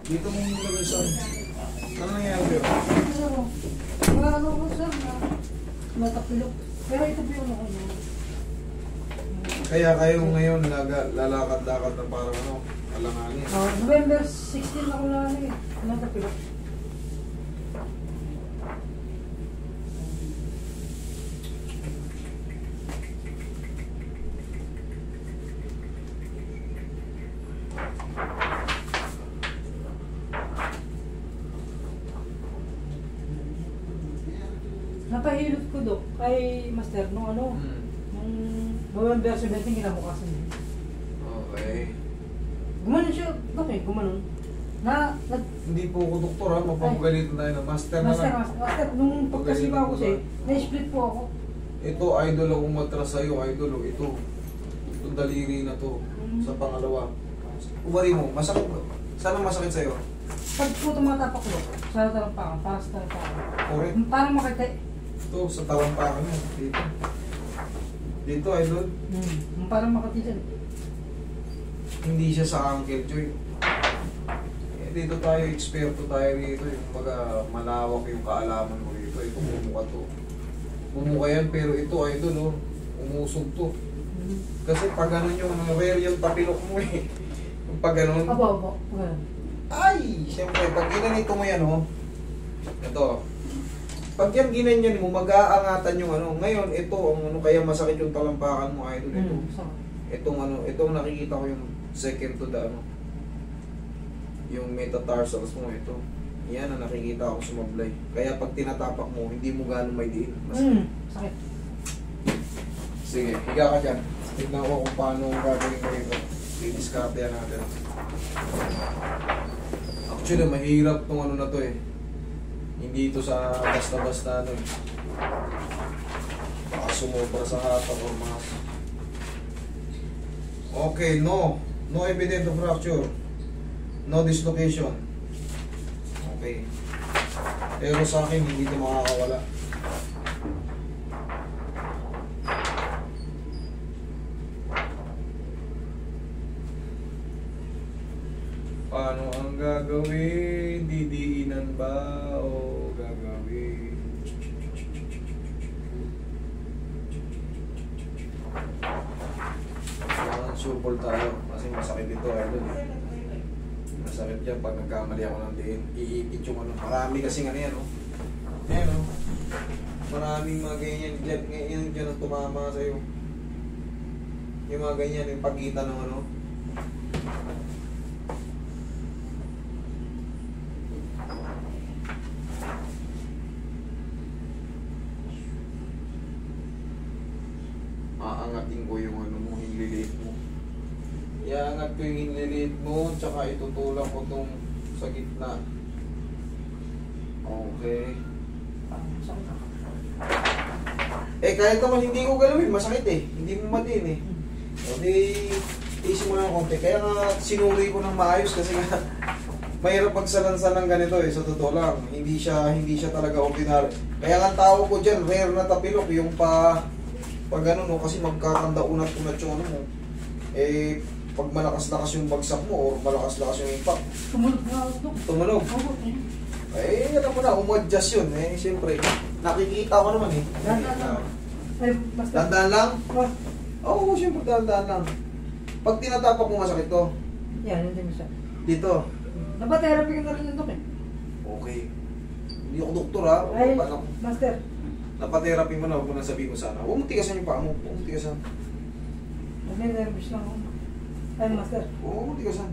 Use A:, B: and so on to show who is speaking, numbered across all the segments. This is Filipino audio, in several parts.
A: Dito mo nilagay sa... Ano nangyayari yun?
B: Ano ko sir, natapilok. Pero ito po yung ako niya.
A: Kaya kayo ngayon lalakad-lakad na parang ano, alanganin.
B: November 16 ako na ano eh. Natapilok. Napahilot ko Dok kay Master nung ano, nung November 17 kinabukasan niya.
A: Okay.
B: Gumanon siya, Dok eh, gumanon.
A: Hindi po ako doktor ha, mapapagalitan tayo ng master na lang.
B: Master, nung pagkasipa ko siya, na-split po ako.
A: Ito, idol ang umatras sa'yo, idol. Ito daliri na to, sa pangalawa. Ubari mo, masakit ba? Saan ang masakit sa'yo?
B: Pag po tumatapak ko, sa talampakan, para sa talampakan.
A: Okay.
B: Parang makita.
A: Ito, sa talampakan mo, dito. Dito, idol.
B: Parang makita.
A: Hindi siya sa ankle joint. Dito tayo, eksperto tayo dito. Yung pagka malawak yung kaalaman mo dito. Ito, bumuka to. Bumuka yan, pero ito, idol, oh, umusog to. Kasi pag ganun yung rare yung tapilok mo eh. Yung pag ganun.
B: Abo.
A: Ay! Siyempre, pag ginanito mo yan, oh. Ito. Pag yan ginanyan mo, mag-aangatan yung ano. Ngayon, ito, ang ano, kaya masakit yung talampakan mo, idol. Ito. Itong ano, itong nakikita ko yung second to the ano. Yung metatarsals mo, ito. Yan ang nakikita ko sumablay. Kaya pag tinatapak mo, hindi mo gano'ng may diin.
B: Sakit.
A: Sige, higa ka dyan. Tignan ko kung paano gagawin ko ito. I-discarte yan natin. Actually, mahirap tong ano na to eh. Hindi ito sa basta-basta ano eh. Baka sumobra sa hatak or mas. Okay, no. No evident of fracture. No dislocation. Okay. Pero sa akin, hindi ito makakawala. Paano ang gagawin? Didiinan ba o gagawin? Kailangan supol tayo kasi masakit dito, idol. Masakit yan pag nagkamali ako ng diin. Iipit yung ano. Marami kasi ano yan, no? Ayan, no? Maraming mga ganyan. Ganyan dyan ang tumama sa'yo. Yung mga ganyan, yung pagitan ng ano. Aangatin ko yung ano mo, hinliliit mo. Iangat ko yung hinliliit mo, tsaka itutulak ko itong sa gitna. Okay. Eh kahit naman hindi ko galawin, masakit eh. Hindi mo matin eh. O di, tiisin mo lang konti. Kaya nga sinuri ko ng maayos kasi nga mahirap pagsalansan ng ganito eh, sa totoo lang. Hindi siya talaga ordinary. Kaya nga tawag ko dyan, rare na tapilok, yung pag ano no, kasi magkakandaunat-unat yung ano mo. Eh, pag malakas-lakas yung bagsak mo or malakas-lakas yung impact.
B: Tumunog na ako.
A: Tumunog. Eh, alam mo na, umadjust yun eh. Siyempre, nakikita ko naman eh. Dandan lang? Oo, siyempre dandan lang. Pag tinatapak mo masakit to.
B: Yan, hindi mo siya.
A: Dito.
B: Nabatherapy ka na rin ito eh.
A: Okay. Hindi ako doktor ha.
B: Ay,
A: Paano?
B: Master.
A: Napatherapy mo na, huwag mo na sabihin ko sana. Huwag mo tigasan yung paa mo. Huwag mo tigasan.
B: Nag-nervous lang ako. Ay, Master.
A: Huwag mo tigasan.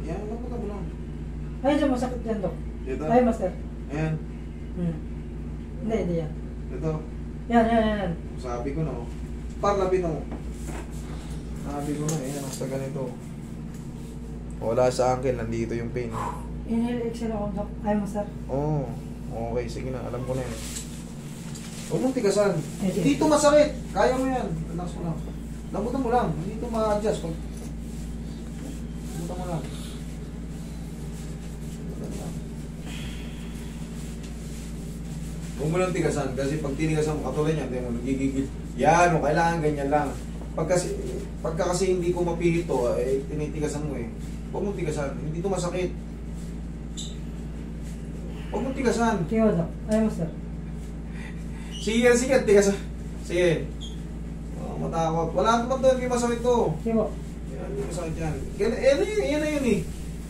A: Yan, lamutan mo lang.
B: Ay, dyan masakit yan, Dok.
A: Dito.
B: Ay, Master.
A: Ayan.
B: Hindi yan.
A: Dito.
B: Yan.
A: Sabi ko na oh. Parlabit mo. Sabi ko na, ayan, basta ganito. Wala sa akin, nandito yung pain.
B: Inhale, exhale ako, Dok. Ay, Master.
A: Oo. Okay, sige na, alam ko na yan. Huwag mong tigasan.
B: Okay.
A: Dito masakit. Kaya mo yan. Relax mo lang. Lambutan mo lang. Hindi ito ma-adjust. Lambutan mo lang. Huwag mo lang tigasan. Kasi pag tinigasan mo, katulad yan, mo nagigigil. Yan, o, kailangan ganyan lang. Pagka kasi hindi ko mapihito, eh, tinitigasan mo eh. Huwag mong tigasan. Hindi ito masakit. Huwag mong tigasan.
B: Sige po, Doc. Ay, Master.
A: Sige, sige, tigasan. Sige. Oh, matakot. Wala naman doon, hindi masakit to.
B: Sige po.
A: Yan, hindi masakit yan. Yan na yun eh.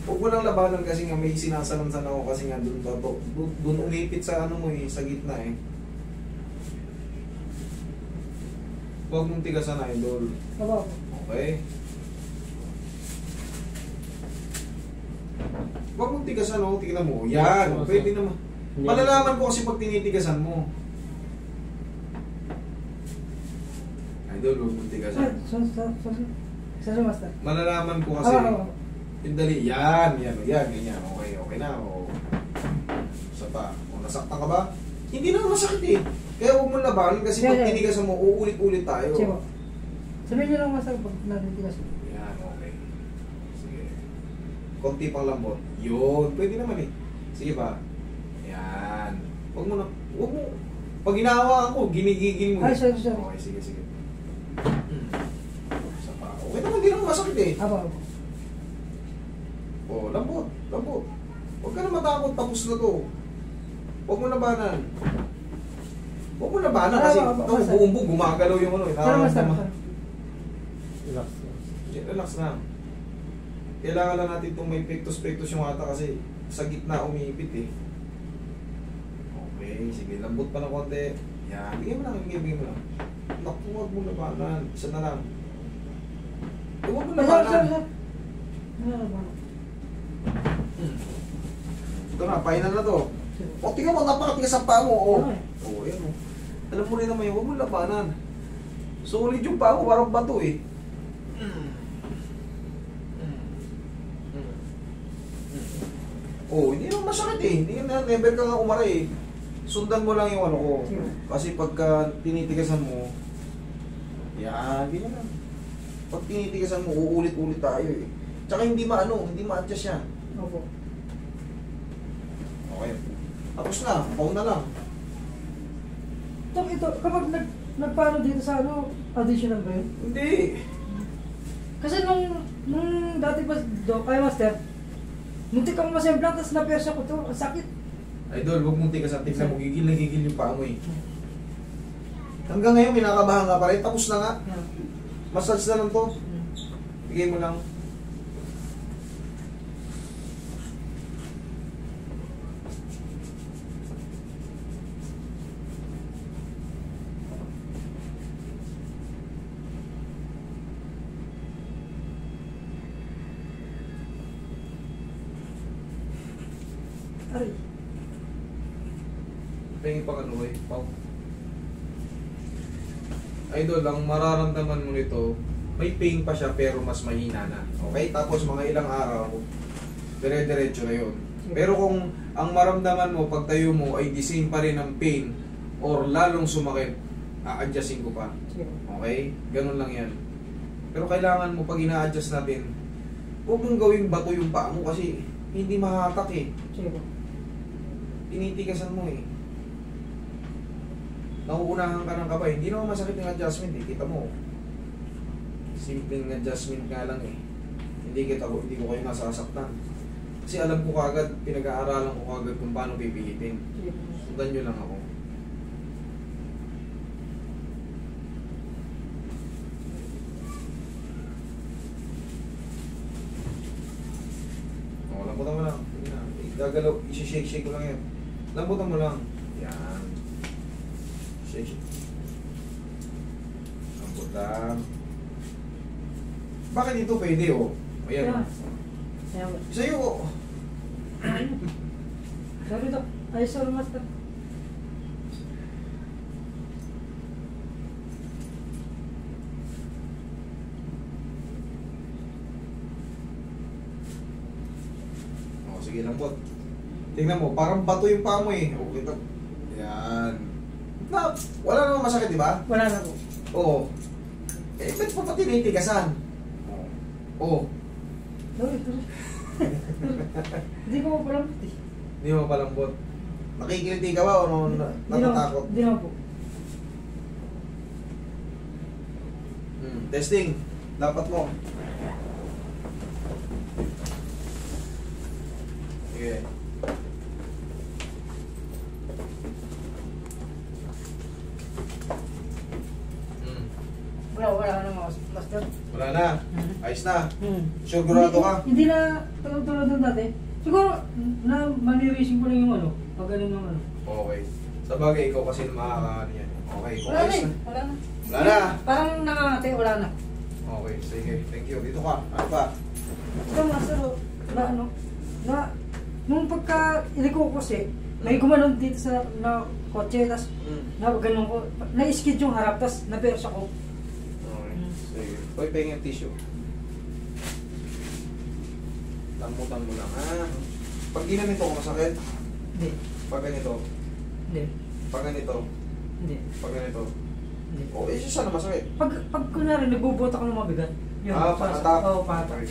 A: Huwag mo lang labanan kasi nga may sinasalansan ako kasi nga doon umipit sa ano mo eh, sa gitna eh. Huwag mong tigasan na, idol.
B: Opo.
A: Okay? Huwag mong tigasan, oh. Tingnan mo. Yan, pwede naman. Malalaman ko kasi pag tinitigasan mo. Idol, huwag mong tigasan.
B: Sorry, Master.
A: Malalaman ko kasi.
B: Oo.
A: Yung dali, yan, ganyan. Okay na, o. Isa pa. O, nasaktan ka ba? Hindi na masakit eh. Kaya huwag mo labanan kasi pag tinigasan mo, uulit-ulit tayo.
B: Sige po. Sabihin niyo lang, Master, pag natitigas mo.
A: Yan, okay. Sige. Konti pang lambot. Yun, pwede naman eh. Sige pa. Yan. Huwag mo. Pag hinahawakan ko, ginigigil mo.
B: Ay, sorry.
A: Okay, sige. Isa pa. Okay naman, hindi naman masakit eh.
B: Apo.
A: Oh, lambot. Huwag ka na matakot, tapos na to. Huwag mo labanan. Kasi buong gumagalaw yung ano.
B: Master.
A: Relax na. Kailangan lang natin itong may pectus yung ata kasi sa gitna umiipit eh. Okay, sige, lambot pa ng konti. Yan, bigyan mo lang. Naku, huwag mo labanan. Isa na lang. Huwag mo labanan. Ito na, final na to. O, tingnan mo, napakatigas ang paa mo. O, yan o. Alam mo rin naman yun, huwag mo labanan. Solid yung paa mo, parang bato eh. Oh, hindi naman masakit eh. Hindi na, never ka nga umaray eh. Sundan mo lang yung ano ko. Kasi pagka tinitigasan mo, yan, hindi na. Pag tinitigasan mo, uulit-ulit tayo eh. Tsaka hindi ma-adjust yan.
B: Opo.
A: Okay. Tapos na, paw na lang.
B: Ito, kapag nagpaano dito sa ano, additional ba yun?
A: Hindi.
B: Kasi nung dati pa, Doc, ay Master, muntik kang masemplang, tapos na-persa ko to, ang sakit.
A: Idol, huwag mong tigasan. Tignan mo, gigil na gigil yung paa mo eh. Hanggang ngayon, kinakabahan nga pa rin. Tapos na nga. Massage na lang to. Bigay mo lang.
B: Aray.
A: Tingin pa ano eh, pau. Idol, ang mararamdaman mo nito, may pain pa siya pero mas mahina na. Okay? Tapos mga ilang araw, dire-diretso na yun. Pero kung ang maramdaman mo, pagtayo mo ay the same pa rin ang pain or lalong sumakit, a-adjustin ko pa. Okay? Ganun lang yan. Pero kailangan mo, pag ina-adjust natin, huwag mong gawing bato yung paa mo kasi hindi mahatak eh.
B: Sige po.
A: Tinitigasan mo eh. Nauunahan ka ng kabay. Hindi naman masakit yung adjustment eh. Kita mo. Simpleng adjustment nga lang eh. Hindi ko kayo masasaktan. Kasi alam ko kagad, pinag-aaralan ko kagad kung paano pipilitin. Sundan nyo lang ako. O, lambutan mo lang. Gagalaw, isi-shake ko lang yan. Lambutan mo lang. Yan. Shake. Lambutan. Bakit dito pwede oh? Ayan. Sa'yo oh.
B: Sorry, Doc. Ay, sorry, Master.
A: Oh, sige, lambot. Tingnan mo, parang bato yung paa mo eh. Okay, kita. Yan. Na, wala namang masakit, di ba?
B: Wala na po.
A: Oo. Eh, ba't pa pati tinitigasan? Oo.
B: Sorry. Hindi ko pa lang puti.
A: Hindi mo palambot. Nakikiliti ka ba o natatakot?
B: Hindi naman po.
A: Testing. Dapat mo. Sige. na.
B: Hmm.
A: Ayos na.
B: Hmm.
A: Sigurado ka?
B: Hindi na tulad ng dati. Siguro, na manirising ko lang yung ano, pag ganun ng ano.
A: Okay. Sa bagay, ikaw kasi makakaano yan. Okay, kung
B: Wala na
A: ayos
B: eh,
A: na.
B: wala na.
A: Wala na.
B: Parang nakangate, wala na.
A: Okay, sige. Thank you. Dito ka. Ano pa?
B: Ito master, na ano, na, nung pagka iliko ko kasi, may gumanon dito sa na kotse, tas na ganun ko, na-skid yung harap, tas napersa ko.
A: Okay, sige. Hoy, pahingin yung tissue. Tamutan mo lang, ha? Pag ginanito ko masakit,
B: Hindi,
A: pag ganito,
B: hindi,
A: pag ganito,
B: hindi,
A: pag ganito.
B: hindi.
A: O, eh, sana masakit.
B: Pag kunwari, nagbubuhat ako ng mabigat.
A: Pahatak.
B: Oo, pahatak.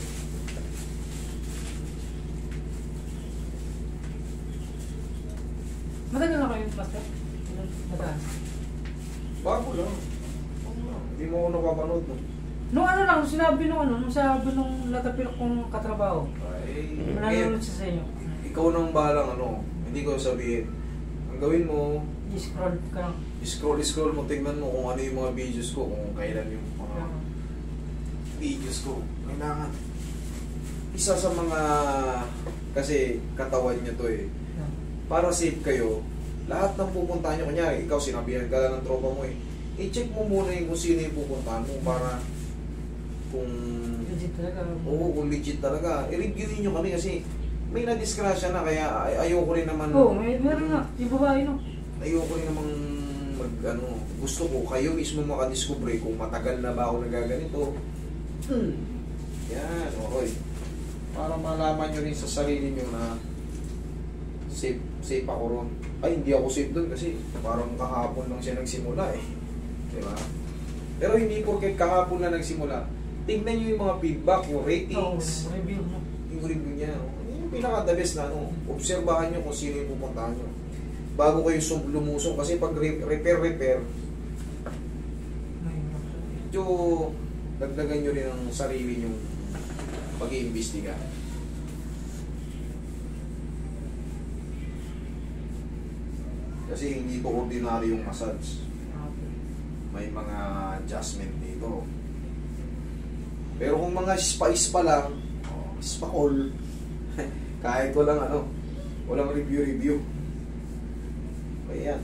B: Matagal na kayo, master? Matagal.
A: Bago lang. Hindi mo ako napapanood, no?
B: Nung ano lang, sinabi nung natapilok kong katrabaho.
A: Ay,
B: Mananood siya sa inyo.
A: ikaw nang balang, ano, hindi ko sabihin. Ang gawin mo,
B: I-scroll ka lang.
A: scroll mo, tingnan mo kung ano yung mga videos ko, kung kailan yung mga videos ko. Kailangan. Isa sa mga, kasi katawan niya to eh. Para safe kayo, lahat ng pupuntahan nyo, kunyari, ikaw sinabihan ka lang ng tropa mo eh. I-check mo muna yung kung sino yung pupuntahan mo para kung
B: Legit talaga.
A: oo, kung legit talaga. I-reviewin nyo kami kasi may na-disgrasya na kaya ayoko rin naman.
B: Oo, meron nga. Yung babae no.
A: Ayoko rin namang ano, gusto ko kayo mismo makadiscover kung matagal na ba ako nagaganito. Yan, okay. Para malaman nyo rin sa sarili nyo na safe ako ron. Ay, hindi ako safe doon kasi parang kahapon lang siya nagsimula eh. Diba? Pero hindi porket kahapon na nagsimula. Tingnan nyo yung mga feedback, yung ratings.
B: Oo, review mo.
A: Yung review niya. Yung pinaka-the best na ano. Obserbahan nyo kung sino yung pupuntahan nyo. Bago kayo lumusong. Kasi pag repair, medyo dagdagan nyo rin ang sarili nyo pag-iimbestiga. Kasi hindi to ordinary yung massage. May mga adjustment dito. Pero kung mga spa lang, spa all, kahit walang review. Ayan.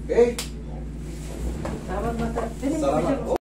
A: Okay?
B: Salamat, master.
A: Salamat.